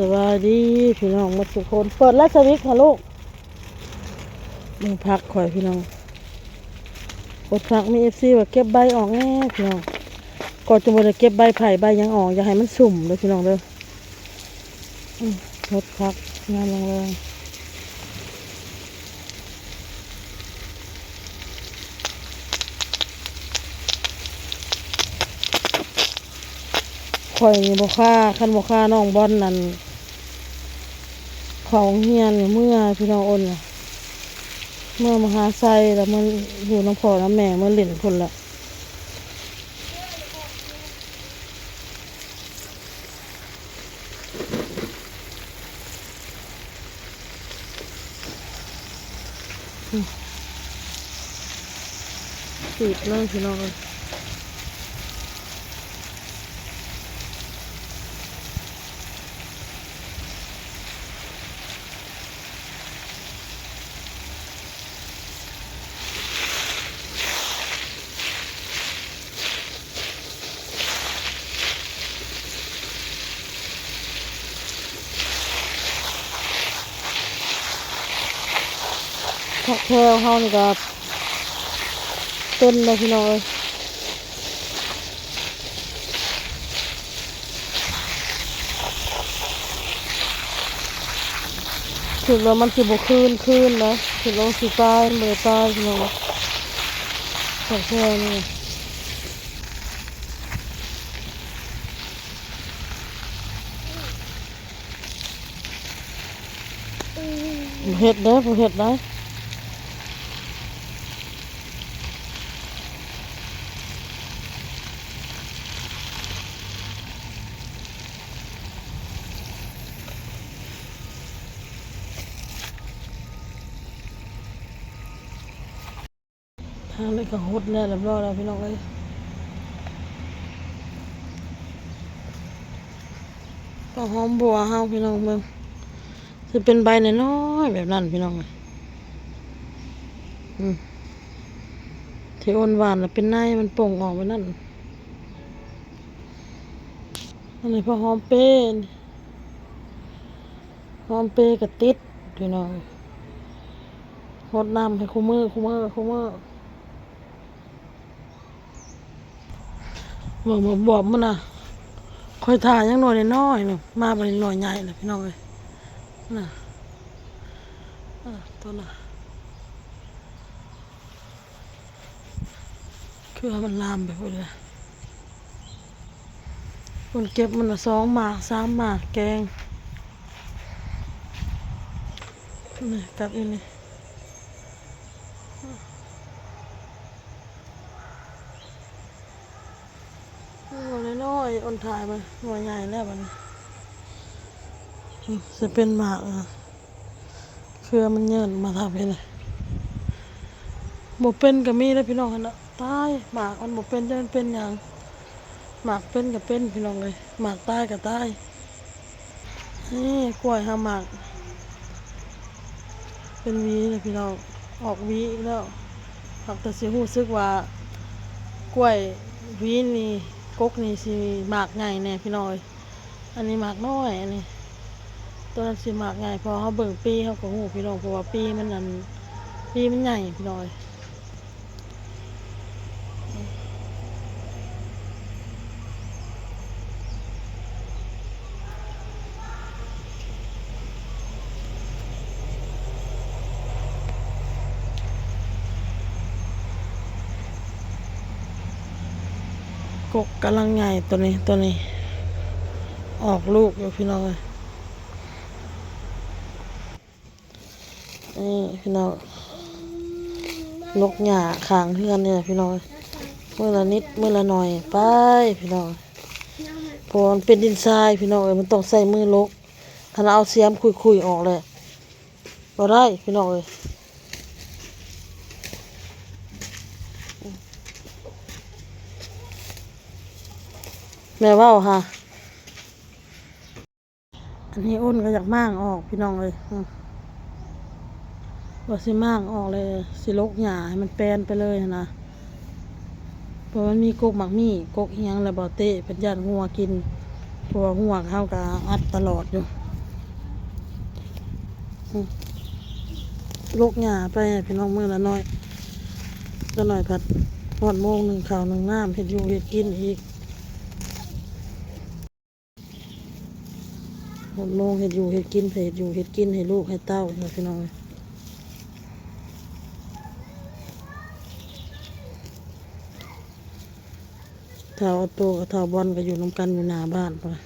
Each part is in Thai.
สวัสดีพี่น้องมาทุกคนเปิดราชวิกค่ะลูกมึงพักข่อยพี่น้องกดพักมีFCว่าเก็บใบออกแน่พี่น้องก่อนจะมาเก็บใบไผ่ใบยังออกอย่าให้มันสุ่มเลยพี่น้องเด้อกดพักงานแรงข่อยนี่บ่ค่าคันบ่ค่าน้องบอลนั่นของเฮียนเมื่อพี่น้องอ้นเมื่อมหาไซแล้วมันอยู่น้ำพ่อน้ำแม่เมื่อเล่นคนละติดเลยพี่น้องพักแถวเฮานี่ก็เต้นเลยพี่น้องถึงแล้วมันสิบคืนนะถึงลงสิตายเลยตายพี่น้องพักแถวนี่เห็ดได้ผมเห็ดได้ทางนี้ก็หดแล้วเรียบร้อยแล้วพี่น้องเลยก็หอมบัวเฮาพี่น้องเมืองจะเป็นใบน้อยๆแบบนั้นพี่น้องเลยที่อ้นหวานเป็นในมันป่งออกไปนั่นอันนี้พอหอมเป้หอมเป้กับติดพี่น้องหดน้ำให้คู่มือบอกมันน่ะคอยถ่ายยังหน่อยน้อยหนึ่งมาเป็นหน่อยใหญ่เลยพี่น้องเลยน่ะตัวน่ะคือมันลามไปหมดเลยคนเก็บมันละ2 หมาก 3 หมากแกงนี่ตัดอีนี่หน่อยน้อยอ่อนถ่ายมันหน่วยใหญ่แล้วมันจะเป็นหมากเครือมันเยินมาทำให้เลยบ่เป็นก็มีแล้วพี่น้องกันนะตายหมากมันบ่เป็นจะมันเป็นอย่างหมากเป็นก็เป็นพี่น้องเลยหมากตายก็ตายนี่กล้วยหาหมากเป็นวีเลยพี่น้องออกวีแล้วหักแต่สิหูซึกว่ากล้วยวีนี่กกนี่สิหมากใหญ่แน่พี่น้องอันนี้หมากน้อยอันนี้ตัวนั้นสิหมากใหญ่พอเขาเบิ่งปีเขาก็หูพี่น้องเพราะว่าปีมันใหญ่พี่น้องกกกำลังใหญ่ตัวนี้ออกลูกอยู่พี่น้องนี่พี่น้องลกหญ้าขางเพื่อนเนี่ยพี่น้องเมื่อละนิดเมื่อละหน่อยไปพี่น้องพอมันเป็นดินทรายพี่น้องมันต้องใส่มือลกขณะเอาเสียมคุยออกเลยก็ได้พี่น้องแม่ว่าค่ะอันนี้อ้นก็อยากม่างออกพี่น้องเลยว่าสิม่างออกเลยสิลกหญ้าให้มันแปลนไปเลยนะเพราะมันมีกกหมักมี่กกเฮียงและบ่อเต้เป็นย่านหัวกินเพราะว่าหัวเขาก็อัดตลอดอยู่ ลูกหญ้าไปให้พี่น้องมื้อละน้อยละน้อยผัดฮอดโมงหนึ่งข้าวหนึ่งน้ำเฮ็ดอยู่เฮ็ดกินอีกฮอดโมงเฮ็ดอยู่เฮ็ดกินเฮ็ดอยู่เฮ็ดกินให้ลูกให้เต้าเนาะพี่น้องเท่าออโต้กับเท่าบอลก็อยู่นำกันอยู่หน้าบ้านพุ่นน่ะ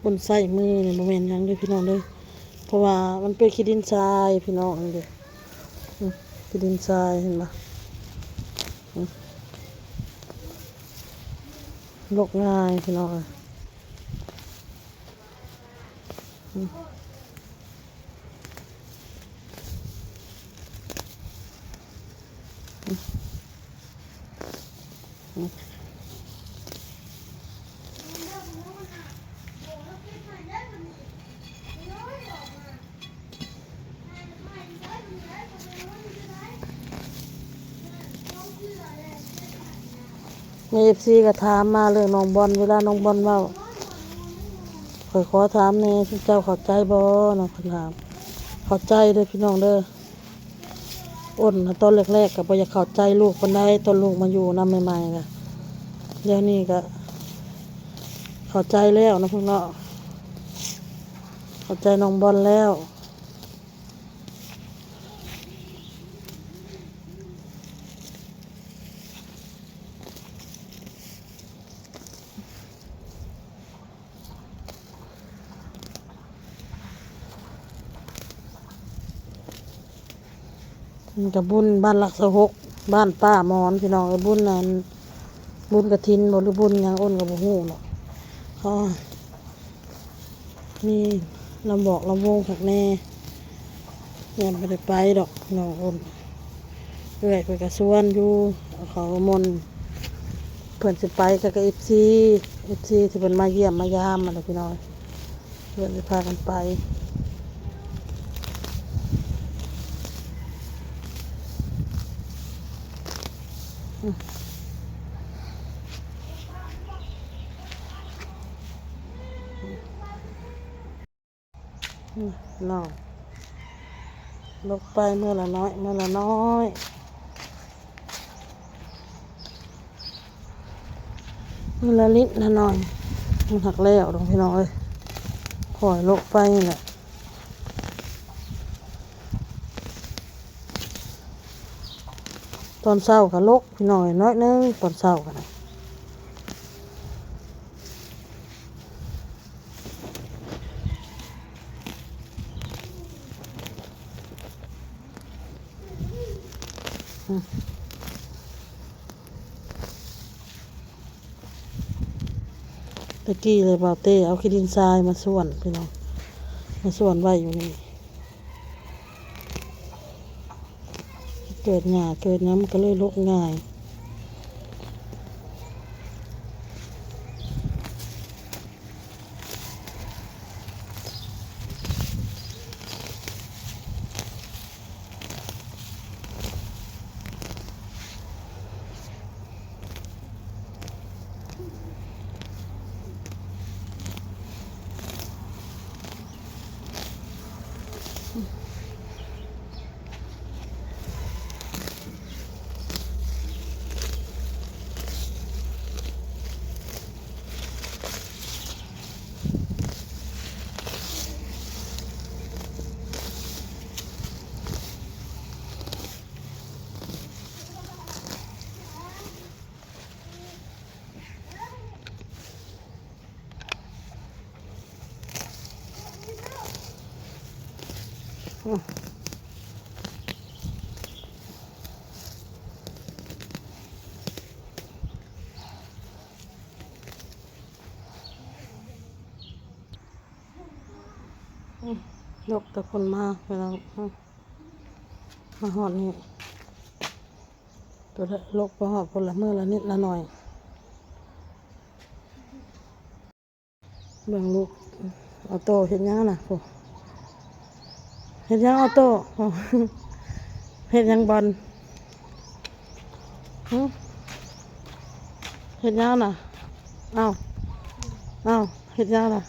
บนไส้มือนี่บ่แม่นหยังเด้อพี่น้องเด้อเพราะว่ามันเป็นขี้ดินทรายพี่น้องนี่เด้อขี้ดินทรายเห็นบ่โรคง่ายพี่น้องใน FC ก็ถามมาเรื่องน้องบอลเวลาน้องบอลเว้าข้อยขอถามแหน่เจ้าเข้าใจบ่น้องเพิ่นถามเข้าใจเด้อพี่น้องเด้ออ้นตอนแรกๆก็บ่อยากเข้าใจลูกปานใดตอนลูกมาอยู่นำใหม่ๆก็เดี๋ยวนี้ก็เข้าใจแล้วนะพี่น้องเข้าใจน้องบอลแล้วมันก็บุญบ้านหลักสะหกบ้านป้ามอนพี่น้องบุญนั้นบุญกฐินบ่หรือบุญหยังอ้นก็บ่ฮู้เนาะเขามีลำบอกลำวงคักแน่แม่นบ่ได้ไปดอกน้องอ้นเอื้อยไปก็ชวนอยู่เขามนต์เพิ่นสิไปก็FC ที่เพิ่นมาเยี่ยมมายามนั่นแหละพี่น้องเพิ่นสิพากันไปน้องลกไปเมื่อละน้อยเมื่อละน้อยเมื่อละนิดละหน่อยมันหักแล้วดอกพี่น้องเอ้ยปล่อยลกไปนี่แหละตอนเช้าก็ลกพี่น้อยน้อยนึงตอนเช้ากันตะกี้เลยบ่าวเต้เอาขี้ดินทรายมาส่วนพี่น้องมาส่วนไว้อยู่นี่เกิดหญ้าเกิดน้ำก็เลยลกง่ายยกแต่คนมาเวลามาหอดนี่ตัวละลกไปหอดคนละเมื่อละนิดละหน่อยเบิ่งลูกออโต้เห็นยังน่ะโอ้เห็นยังออโต้เห็นยังบอลเห็นยังน่ะเอ้าเห็นยังน่ะ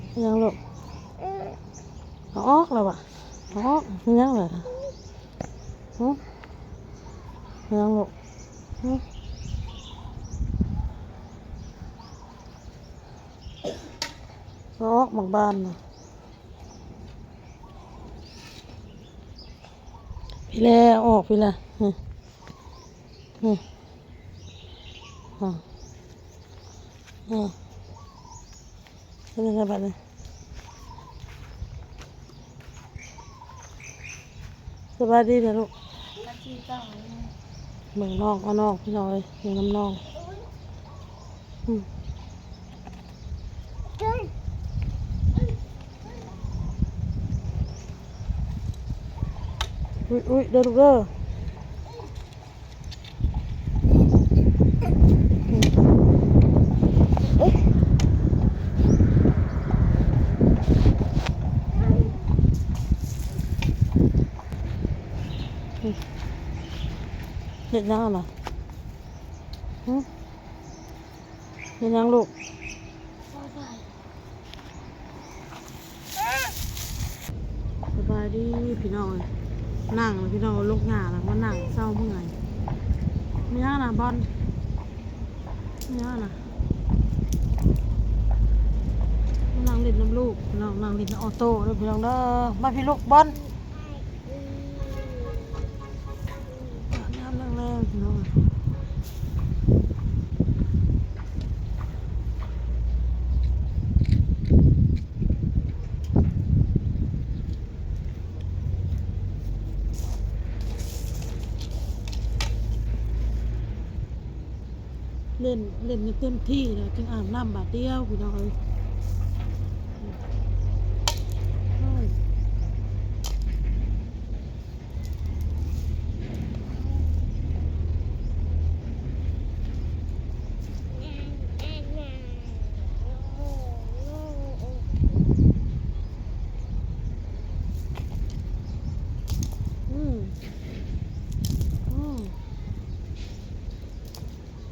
เห็นยังลูก เอาออกแล้วว่ะเอาออกยังเลยยังลูกเอาออกหมากบ้านนะพี่แล้วออกพี่ละเป็นยังไงบ้างเนี่ยสบายดีนะลูกเมืองนอกเอานอกพี่น้อยเมืองน้ำนองอุ้ยเด้อลูกเด้อเด็ดยังอ่ะนะเด็ดยังลูกสบายดีพี่น้อยนั่งพี่น้อยลูกหงาแล้วมานั่งเศร้าเมื่อยไม่ยากนะบอลไม่ยากนะนั่งเล่นน้ำลูกพี่น้องนั่งเล่นออโต้แล้วพี่น้องเด้อมาพี่ลูกบอลน้ำแรงๆพี่น้องเล่นในเต็มที่เลยจึงอาบน้ำบาดเดียวพี่น้อง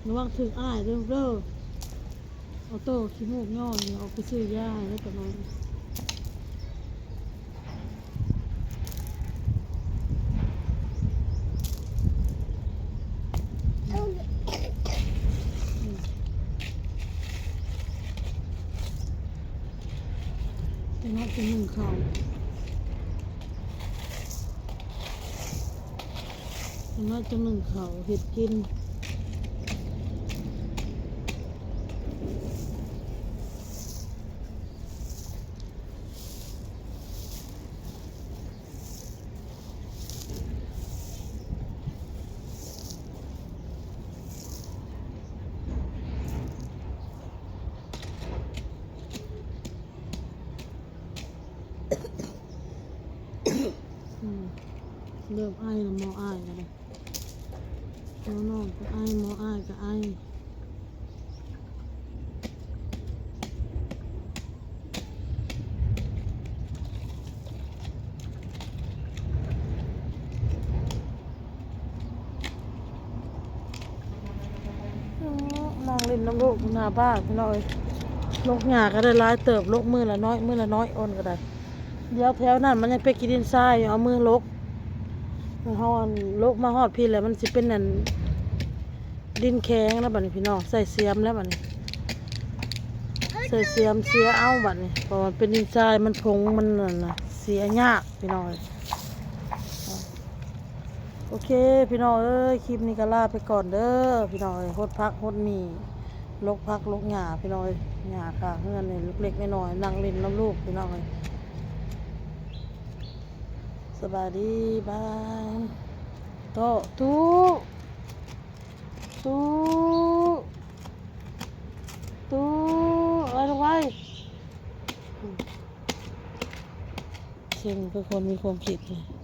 ระวังถึงอ้ายเด้อเอาโต้ขี้มูกย่อยเอาไปซื้อยาแล้วแต่มันจะนัดเป็นหนึ่งเขาจะนัดจะหนึ่งเขาเห็ดกินเริ่มไอ้ละมอไอ้กันเลยน้องก็ไอ้มอไอ้ก็ไอ้นั่งเล่นน้ำลูกหน้าบ้านพี่น้อยลูกหยาก็ได้ร้ายเติบลูกมือละน้อยอ่อนก็ได้เดี๋ยวแถวนั้นมันยังไปกินดินทรายเอามือลกมันฮอนลกมาฮอดพี่แล้วมันสิเป็นนั่นดินแข็งแล้วบัดนี้พี่น้องใส่เสียมแล้วบัดนี้ใส่เสียมเสียเอาบัดนี้เพราะมันเป็นดินทรายมันผงมันนั่นน่ะเสียยากพี่น้องโอเคพี่น้องเอ้ยคลิปนี้ก็ลาไปก่อนเด้อพี่น้องฮดพักฮดมีลกพักลกหญ้าพี่น้องหญ้าค่ะเฮือนนี่เล็กๆน้อยๆนั่งเล่นน้ำลูกพี่น้องสบายดีบายโตตู้อะไรลงไปเชิงเป็นคนมีความคิดเลย